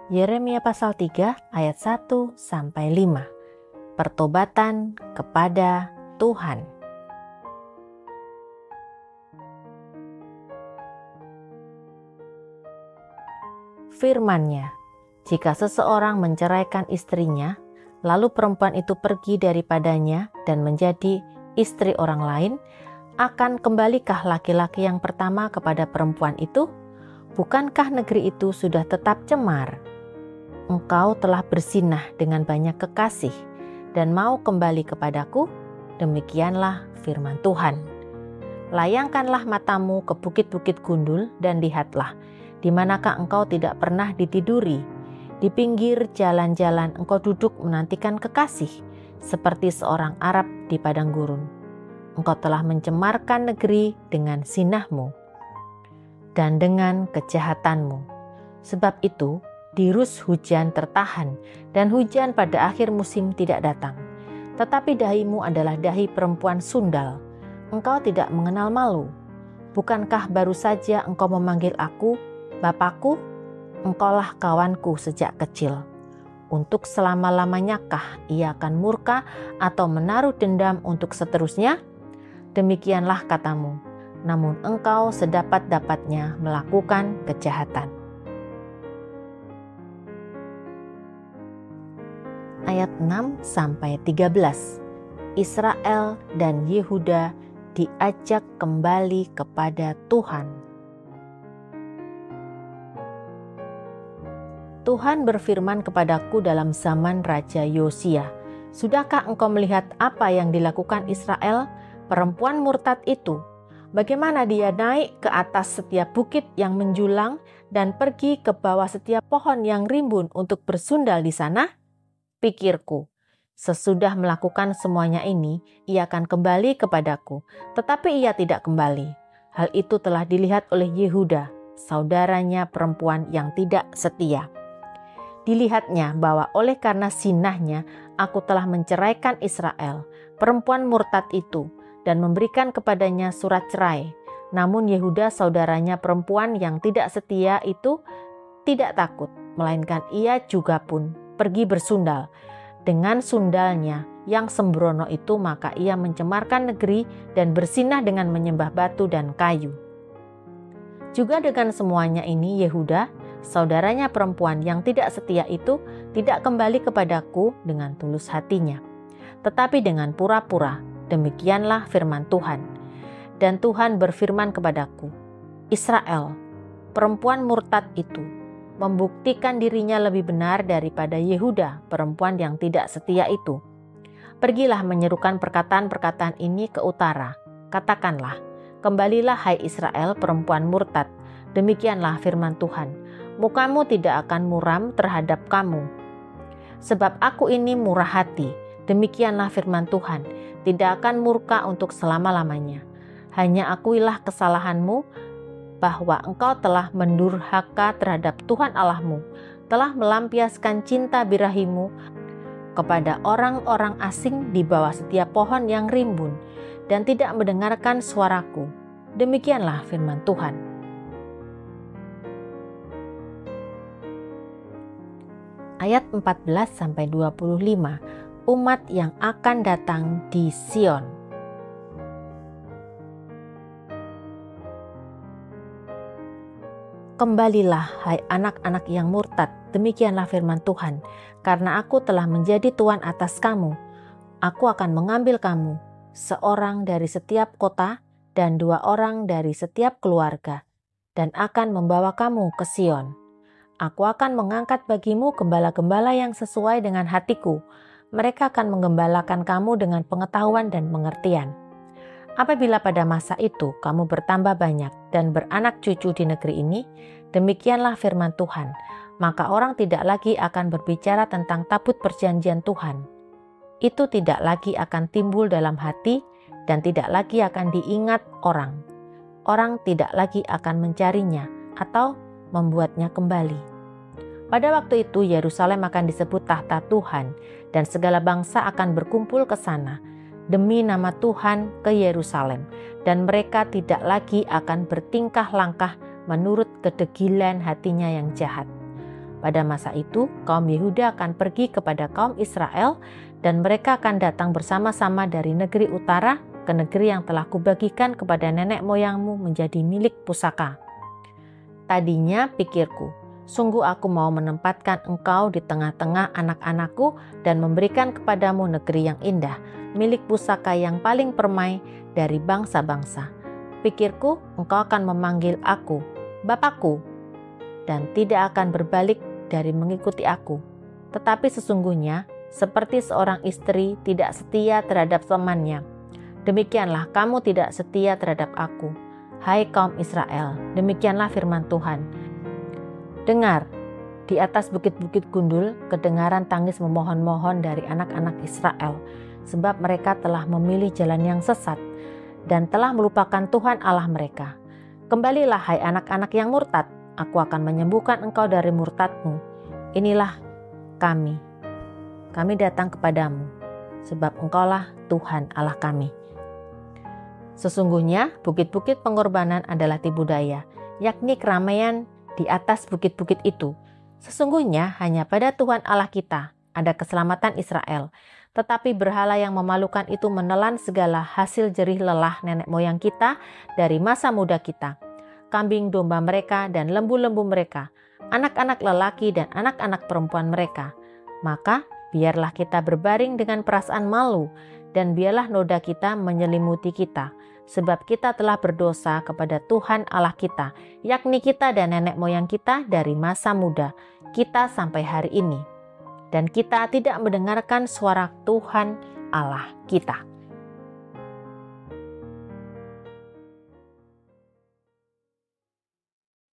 Yeremia pasal 3 ayat 1-5. Pertobatan kepada Tuhan. Firman-Nya, jika seseorang menceraikan istrinya, lalu perempuan itu pergi daripadanya dan menjadi istri orang lain, akan kembalikah laki-laki yang pertama kepada perempuan itu? Bukankah negeri itu sudah tetap cemar? Engkau telah bersinah dengan banyak kekasih dan mau kembali kepadaku? Demikianlah firman Tuhan. Layangkanlah matamu ke bukit-bukit gundul dan lihatlah, di manakah engkau tidak pernah ditiduri. Di pinggir jalan-jalan engkau duduk menantikan kekasih, seperti seorang Arab di padang gurun. Engkau telah mencemarkan negeri dengan sinahmu dan dengan kejahatanmu. Sebab itu, dirus hujan tertahan, dan hujan pada akhir musim tidak datang. Tetapi dahimu adalah dahi perempuan sundal. Engkau tidak mengenal malu. Bukankah baru saja engkau memanggil aku, Bapakku? Engkaulah kawanku sejak kecil. Untuk selama-lamanyakah ia akan murka atau menaruh dendam untuk seterusnya? Demikianlah katamu, namun engkau sedapat-dapatnya melakukan kejahatan. Ayat 6-13. Israel dan Yehuda diajak kembali kepada Tuhan. Tuhan berfirman kepadaku dalam zaman Raja Yosia, "Sudahkah engkau melihat apa yang dilakukan Israel, perempuan murtad itu? Bagaimana dia naik ke atas setiap bukit yang menjulang dan pergi ke bawah setiap pohon yang rimbun untuk bersundal di sana?" Pikirku, sesudah melakukan semuanya ini, ia akan kembali kepadaku, tetapi ia tidak kembali. Hal itu telah dilihat oleh Yehuda, saudaranya perempuan yang tidak setia. Dilihatnya bahwa oleh karena sinahnya, aku telah menceraikan Israel, perempuan murtad itu, dan memberikan kepadanya surat cerai. Namun Yehuda, saudaranya perempuan yang tidak setia itu, tidak takut, melainkan ia juga pun pergi bersundal. Dengan sundalnya yang sembrono itu, maka ia mencemarkan negeri dan bersinah dengan menyembah batu dan kayu. Juga dengan semuanya ini, Yehuda, saudaranya perempuan yang tidak setia itu, tidak kembali kepadaku dengan tulus hatinya, tetapi dengan pura-pura. Demikianlah firman Tuhan. Dan Tuhan berfirman kepadaku, Israel, perempuan murtad itu, membuktikan dirinya lebih benar daripada Yehuda, perempuan yang tidak setia itu. Pergilah menyerukan perkataan-perkataan ini ke utara. Katakanlah, kembalilah hai Israel, perempuan murtad. Demikianlah firman Tuhan, mukamu tidak akan muram terhadap kamu. Sebab aku ini murah hati, demikianlah firman Tuhan, tidak akan murka untuk selama-lamanya. Hanya akuilah kesalahanmu, bahwa engkau telah mendurhaka terhadap Tuhan Allahmu, telah melampiaskan cinta birahimu kepada orang-orang asing di bawah setiap pohon yang rimbun, dan tidak mendengarkan suaraku. Demikianlah firman Tuhan. Ayat 14-25, umat yang akan datang di Sion. Kembalilah, hai anak-anak yang murtad, demikianlah firman Tuhan, karena aku telah menjadi tuan atas kamu. Aku akan mengambil kamu, seorang dari setiap kota dan 2 orang dari setiap keluarga, dan akan membawa kamu ke Sion. Aku akan mengangkat bagimu gembala-gembala yang sesuai dengan hatiku. Mereka akan menggembalakan kamu dengan pengetahuan dan pengertian. Apabila pada masa itu kamu bertambah banyak dan beranak cucu di negeri ini, demikianlah firman Tuhan, maka orang tidak lagi akan berbicara tentang tabut perjanjian Tuhan. Itu tidak lagi akan timbul dalam hati dan tidak lagi akan diingat orang. Orang tidak lagi akan mencarinya atau membuatnya kembali. Pada waktu itu Yerusalem akan disebut tahta Tuhan dan segala bangsa akan berkumpul ke sana demi nama Tuhan ke Yerusalem, dan mereka tidak lagi akan bertingkah langkah menurut kedegilan hatinya yang jahat. Pada masa itu, kaum Yehuda akan pergi kepada kaum Israel dan mereka akan datang bersama-sama dari negeri utara ke negeri yang telah kubagikan kepada nenek moyangmu menjadi milik pusaka. Tadinya pikirku, sungguh aku mau menempatkan engkau di tengah-tengah anak-anakku dan memberikan kepadamu negeri yang indah, milik pusaka yang paling permai dari bangsa-bangsa. Pikirku, engkau akan memanggil aku, Bapakku, dan tidak akan berbalik dari mengikuti aku. Tetapi sesungguhnya, seperti seorang istri tidak setia terhadap temannya, demikianlah kamu tidak setia terhadap aku. Hai kaum Israel, demikianlah firman Tuhan. Dengar, di atas bukit-bukit gundul, kedengaran tangis memohon-mohon dari anak-anak Israel, sebab mereka telah memilih jalan yang sesat dan telah melupakan Tuhan Allah mereka. Kembalilah hai anak-anak yang murtad, aku akan menyembuhkan engkau dari murtadmu. Inilah kami datang kepadamu, sebab engkaulah Tuhan Allah kami. Sesungguhnya bukit-bukit pengorbanan adalah tipu daya, yakni keramaian di atas bukit-bukit itu. Sesungguhnya hanya pada Tuhan Allah kita ada keselamatan Israel, tetapi berhala yang memalukan itu menelan segala hasil jerih lelah nenek moyang kita dari masa muda kita, kambing domba mereka dan lembu-lembu mereka, anak-anak lelaki dan anak-anak perempuan mereka. Maka biarlah kita berbaring dengan perasaan malu, dan biarlah noda kita menyelimuti kita, sebab kita telah berdosa kepada Tuhan Allah kita, yakni kita dan nenek moyang kita dari masa muda kita sampai hari ini. Dan kita tidak mendengarkan suara Tuhan Allah kita.